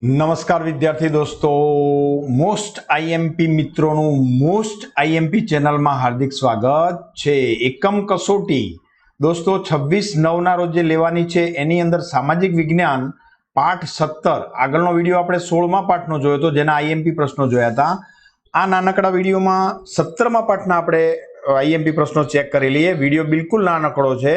નમસ્કાર વિદ્યાર્થી દોસ્તો, મોસ્ટ આઈએમપી મિત્રોનું મોસ્ટ આઈએમપી ચેનલમાં હાર્દિક સ્વાગત છે. એકમ કસોટી દોસ્તો 26/9 રોજ જે લેવાની છે એની અંદર સામાજિક વિજ્ઞાન પાઠ 17 આગળનો વિડીયો આપણે 16મા પાઠનો જોયો હતો, જેના આઈએમપી પ્રશ્નો જોયા હતા. આ નાનકડા વિડીયોમાં 17મા પાઠના આપણે આઈએમપી પ્રશ્નો ચેક કરી લઈએ. વિડીયો બિલકુલ નાનકડો છે,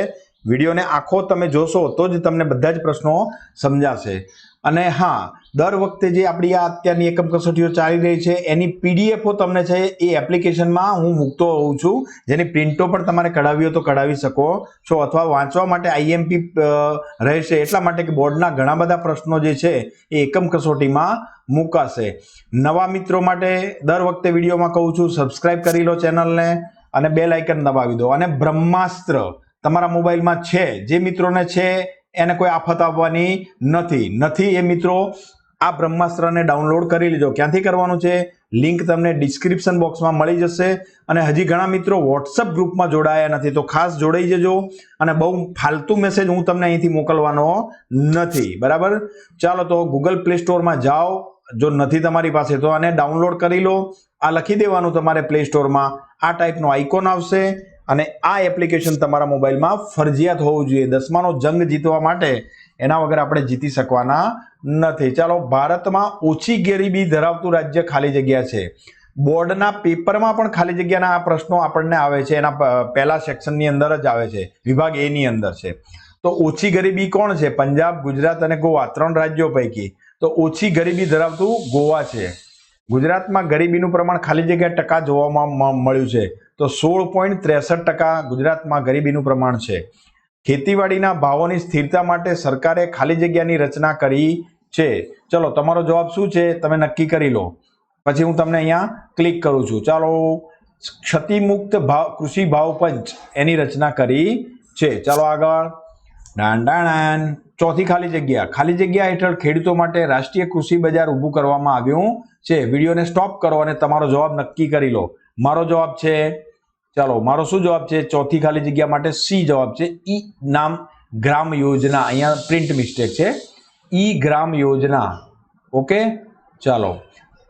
વિડીયોને આખો તમે જોશો તો જ તમને બધા જ પ્રશ્નો સમજાશે. અને હા, દર વખતે જે આપણી આ અત્યારની એકમ કસોટીઓ ચાલી રહી છે એની પીડીએફઓ તમને છે એ એપ્લિકેશનમાં હું મૂકતો હોઉં છું, જેની પ્રિન્ટો પણ તમારે કઢાવી હોય તો કઢાવી શકો છો, અથવા વાંચવા માટે આઈએમપી રહેશે એટલા માટે કે બોર્ડના ઘણા બધા પ્રશ્નો જે છે એ એકમ કસોટીમાં મુકાશે. નવા મિત્રો માટે દર વખતે વિડીયોમાં કહું છું, સબસ્ક્રાઇબ કરી લો ચેનલને અને બેલ આઇકન દબાવી દો. અને બ્રહ્માસ્ત્ર તમારા મોબાઈલમાં છે, જે મિત્રોને છે એને કોઈ આફત આવવાની નથી એ મિત્રો આ બ્રહ્માસ્ત્રને ડાઉનલોડ કરી લેજો. ક્યાંથી કરવાનું છે? લિંક તમને ડિસ્ક્રિપ્શન બોક્સમાં મળી જશે. અને હજી ઘણા મિત્રો વોટ્સઅપ ગ્રુપમાં જોડાયા નથી, તો ખાસ જોડાઈ જજો. અને બહુ ફાલતુ મેસેજ હું તમને અહીંથી મોકલવાનો નથી, બરાબર? ચાલો તો ગૂગલ પ્લે સ્ટોરમાં જાઓ, જો નથી તમારી પાસે તો આને ડાઉનલોડ કરી લો. આ લખી દેવાનું તમારે પ્લે સ્ટોરમાં, આ ટાઈપનો આઇકોન આવશે અને આ એપ્લિકેશન તમારા મોબાઈલમાં ફરજિયાત હોવું જોઈએ. 10માનો જંગ જીતવા માટે એના વગર આપણે જીતી શકવાના નથી. ચાલો, ભારતમાં ઓછી ગરીબી ધરાવતું રાજ્ય ખાલી જગ્યા છે. બોર્ડના પેપરમાં પણ ખાલી જગ્યાના આ પ્રશ્નો આપણને આવે છે, એના પહેલા સેક્શનની અંદર જ આવે છે, વિભાગ એ ની અંદર છે. તો ઓછી ગરીબી કોણ છે? પંજાબ, ગુજરાત અને ગોવા, 3 રાજ્યો પૈકી તો ઓછી ગરીબી ધરાવતું ગોવા છે. ગુજરાતમાં ગરીબીનું પ્રમાણ ખાલી જગ્યા ટકા જોવામાં મળ્યું છે, તો 16.63% ગુજરાતમાં ગરીબીનું પ્રમાણ છે. ખેતીવાડીના ભાવોની સ્થિરતા માટે સરકારે ખાલી જગ્યાની રચના કરી છે. ચલો, તમારો જવાબ શું છે તમે નક્કી કરી લો, પછી હું તમને અહીંયા ક્લિક કરું છું. ચાલો, ક્ષતિમુક્ત કૃષિ ભાવ પંચ એની રચના કરી છે. ચાલો આગળ. ચોથી ખાલી જગ્યા હેઠળ ખેડૂતો માટે રાષ્ટ્રીય કૃષિ બજાર ઊભું કરવામાં આવ્યું છે. વિડીયોને સ્ટોપ કરો અને તમારો જવાબ નક્કી કરી લો. મારો જવાબ છે, ચાલો, મારો શું જવાબ છે? ચોથી ખાલી જગ્યા માટે સી જવાબ છે. ઈ નામ ગ્રામ યોજના, અહીંયા પ્રિન્ટ મિસ્ટેક છે, ઈ ગ્રામ યોજના. ઓકે, ચાલો.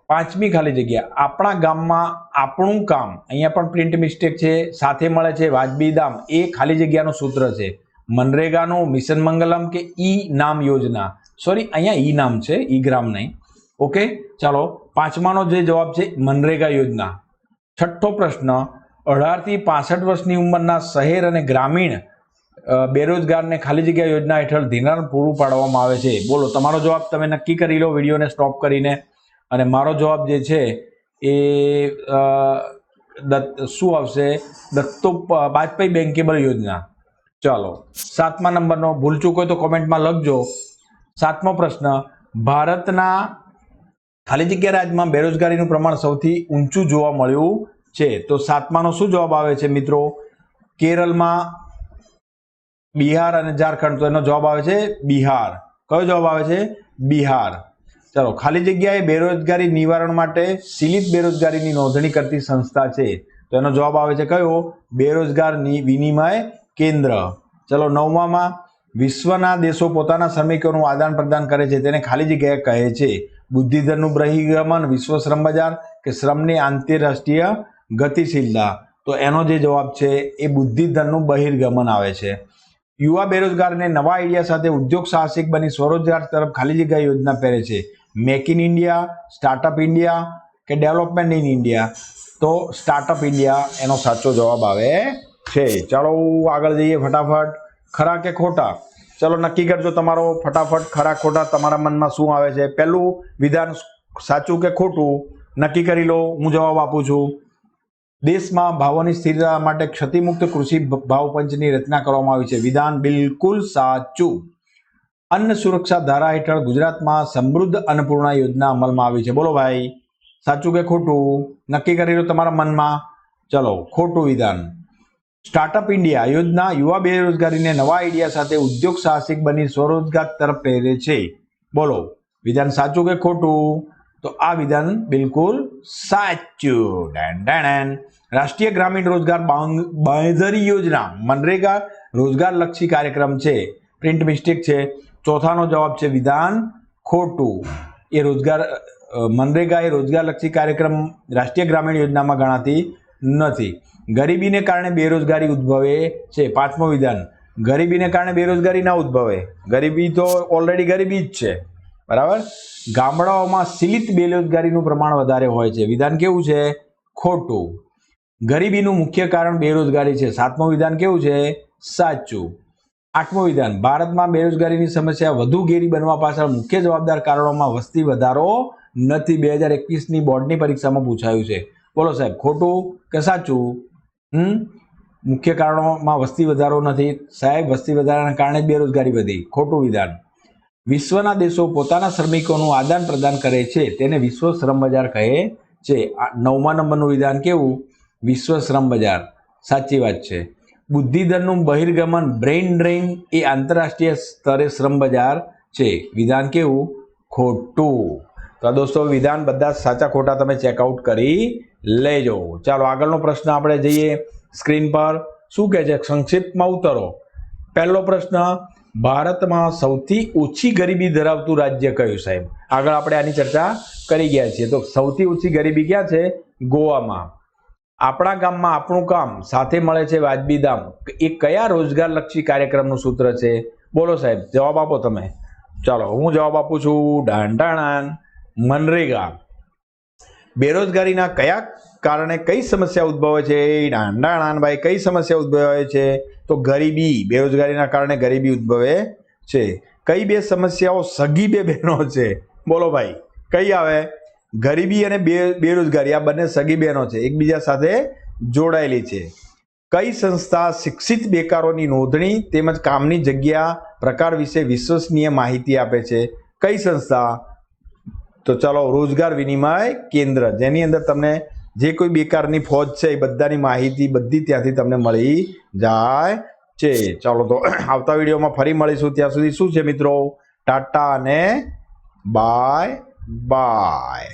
પાંચમી ખાલી જગ્યા, આપણા ગામમાં આપણું કામ, અહીંયા પણ પ્રિન્ટ મિસ્ટેક છે, સાથે મળે છે વાજબી દામ, એ ખાલી જગ્યાનું સૂત્ર છે. મનરેગાનું, મિશન મંગલમ કે ઈ નામ યોજના? સોરી, અહીંયા ઈ નામ છે, ઈ ગ્રામ નહીં. ઓકે, ચાલો, પાંચમાનો જે જવાબ છે મનરેગા યોજના. છઠ્ઠો પ્રશ્ન, 18 થી 65 વર્ષની ઉંમરના શહેર અને ગ્રામીણ બેરોજગારને ખાલી જગ્યા યોજના હેઠળ ધિરાણ પૂરું પાડવામાં આવે છે. બોલો, તમારો જવાબ તમે નક્કી કરી લો વિડીયોને સ્ટોપ કરીને. અને મારો જવાબ જે છે એ શું આવશે? વાજપેયી બેંકેબલ યોજના. ચાલો, 7મા નંબરનો, ભૂલચૂક હોય તો કોમેન્ટમાં લખજો. 7મો પ્રશ્ન, ભારતના ખાલી જગ્યા રાજ્યમાં બેરોજગારીનું પ્રમાણ સૌથી ઊંચું જોવા મળ્યું છે. તો 7માનો શું જવાબ આવે છે મિત્રો? કેરળમાં, બિહાર અને ઝારખંડ. તો એનો જવાબ આવે છે બિહાર. કયો જવાબ આવે છે? બિહાર. ચાલો, ખાલી જગ્યાએ બેરોજગારી નિવારણ માટે સીમિત બેરોજગારીની નોંધણી કરતી સંસ્થા છે. તો એનો જવાબ આવે છે કયો? બેરોજગાર વિનિમય કેન્દ્ર. ચલો, 9મામાં, વિશ્વના દેશો પોતાના શ્રમિકોનું આદાન પ્રદાન કરે છે, તેને ખાલી જગ્યા કહે છે. બુદ્ધિધનનું બહિર્ગમન, વિશ્વ શ્રમ બજાર કે શ્રમની આંતરરાષ્ટ્રીય ગતિશીલતા? તો એનો જે જવાબ છે એ બુદ્ધિધનનું બહિર્ગમન આવે છે. યુવા બેરોજગારને નવા આઈડિયા સાથે ઉદ્યોગ સાહસિક બની સ્વરોજગાર તરફ ખાલી જગ્યા યોજના પહેરે છે. Make in India, startup India કે ડેવલપમેન્ટ ઇન ઇન્ડિયા? તો સ્ટાર્ટઅપ ઇન્ડિયા એનો સાચો જવાબ આવે છે. ચાલો આગળ જઈએ ફટાફટ. ખરા કે ખોટા? ચલો, નક્કી કરજો તમારો ફટાફટ. ખરા ખોટા તમારા મનમાં શું આવે છે? પહેલું વિધાન સાચું કે ખોટું નક્કી કરી લો. હું જવાબ આપું છું. દેશમાં ભાવોની સ્થિરતા માટે ક્ષતિમુક્ત કૃષિ ભાવ પંચની રચના કરવામાં આવી છે. વિધાન બિલકુલ સાચું. અન્ન સુરક્ષા ધારા હેઠળ ગુજરાતમાં સમૃદ્ધ અન્નપૂર્ણા યોજના અમલમાં આવી છે. બોલો ભાઈ, સાચું કે ખોટું નક્કી કરી લો તમારા મનમાં. ચલો, ખોટું વિધાન. સ્ટાર્ટઅપ ઇન્ડિયા યોજના યુવા બેરોજગારીને નવા આઈડિયા સાથે ઉદ્યોગ સાહસિક બની સ્વરોજગાર તરફ પ્રેરે છે. બોલો, વિધાન સાચું કે ખોટું? તો આ વિધાન બિલકુલ સાચું. રાષ્ટ્રીય ગ્રામીણ રોજગાર બાંહેધરી યોજના મનરેગા રોજગારલક્ષી કાર્યક્રમ છે. પ્રિન્ટ મિસ્ટેક છે. ચોથાનો જવાબ છે વિધાન ખોટું. એ મનરેગા એ રોજગારલક્ષી કાર્યક્રમ રાષ્ટ્રીય ગ્રામીણ યોજનામાં ગણાતી નથી. ગરીબીને કારણે બેરોજગારી ઉદ્ભવે છે. પાંચમું વિધાન, ગરીબીને કારણે બેરોજગારી ના ઉદ્ભવે. ગરીબી તો ઓલરેડી ગરીબી જ છે, બરાબર. ગામડાઓમાં સીમિત બેરોજગારીનું પ્રમાણ વધારે હોય છે. વિધાન કેવું છે? ખોટું. ગરીબીનું મુખ્ય કારણ બેરોજગારી છે. સાતમું વિધાન કેવું છે? સાચું. આઠમું વિધાન, ભારતમાં બેરોજગારીની સમસ્યા વધુ ઘેરી બનવા પાછળ મુખ્ય જવાબદાર કારણોમાં વસ્તી વધારો નથી. 2021ની બોર્ડની પરીક્ષામાં પૂછાયું છે. બોલો સાહેબ, ખોટું કે સાચું? મુખ્ય કારણોમાં વસ્તી વધારો નથી. સાહેબ, વસ્તી વધારાના કારણે જ બેરોજગારી વધી. ખોટું વિધાન. વિશ્વના દેશો પોતાના શ્રમિકોનું આદાન પ્રદાન કરે છે, તેને વિશ્વ શ્રમ બજાર કહે છે. 9મા નંબરનું વિધાન કેવું? વિશ્વ શ્રમ બજાર. સાચી વાત છે. બુદ્ધિધનનું બહિર્ગમન બ્રેઇન ડ્રેઇન એ આંતરરાષ્ટ્રીય સ્તરે શ્રમ બજાર છે. વિધાન કેવું? ખોટું. તો દોસ્તો, વિધાન બધા સાચા ખોટા તમે ચેકઆઉટ કરી લેજો. ચાલો આગળનો પ્રશ્ન આપણે જઈએ સ્ક્રીન પર. શું કહે છે? સંક્ષિપ્તમાં ઉત્તરો. પહેલો પ્રશ્ન, ભારતમાં સૌથી ઓછી ગરીબી ધરાવતું રાજ્ય કયું? સાહેબ, આગળ આપણે આની ચર્ચા કરી ગયા છીએ. તો સૌથી ઓછી ગરીબી ક્યાં છે? ગોવામાં. આપણા ગામમાં આપણું કામ, સાથે મળે છે વાજબી દામ, એ કયા રોજગારલક્ષી કાર્યક્રમનું સૂત્ર છે? બોલો સાહેબ, જવાબ આપો તમે. ચાલો હું જવાબ આપું છું. ડાંટાણાન મનરેગા. બેરોજગારીના કયા કારણે કઈ સમસ્યા ઉદ્ભવે છે? ડાંડાણાન ભાઈ, કઈ સમસ્યા ઉદ્ભવે છે? તો ગરીબી. બેરોજગારીના કારણે ગરીબી ઉદ્ભવે છે. કઈ બે સમસ્યાઓ સગી બે બહેનો છે? બોલો ભાઈ, કઈ આવે? ગરીબી અને બેરોજગારી, આ બંને સગી બહેનો છે, એકબીજા સાથે જોડાયેલી છે. કઈ સંસ્થા શિક્ષિત બેકારોની નોંધણી તેમજ કામની જગ્યા પ્રકાર વિશે વિશ્વસનીય માહિતી આપે છે? કઈ સંસ્થા? તો ચાલો, રોજગાર વિનિમય કેન્દ્ર, જેની અંદર તમને જે કોઈ બેકારની ફોજ છે એ બધાની માહિતી બધી ત્યાંથી તમને મળી જાય છે. ચાલો, તો આવતા વિડીયોમાં ફરી મળીશું. ત્યાં સુધી શું છે મિત્રો? ટાટા અને બાય બાય.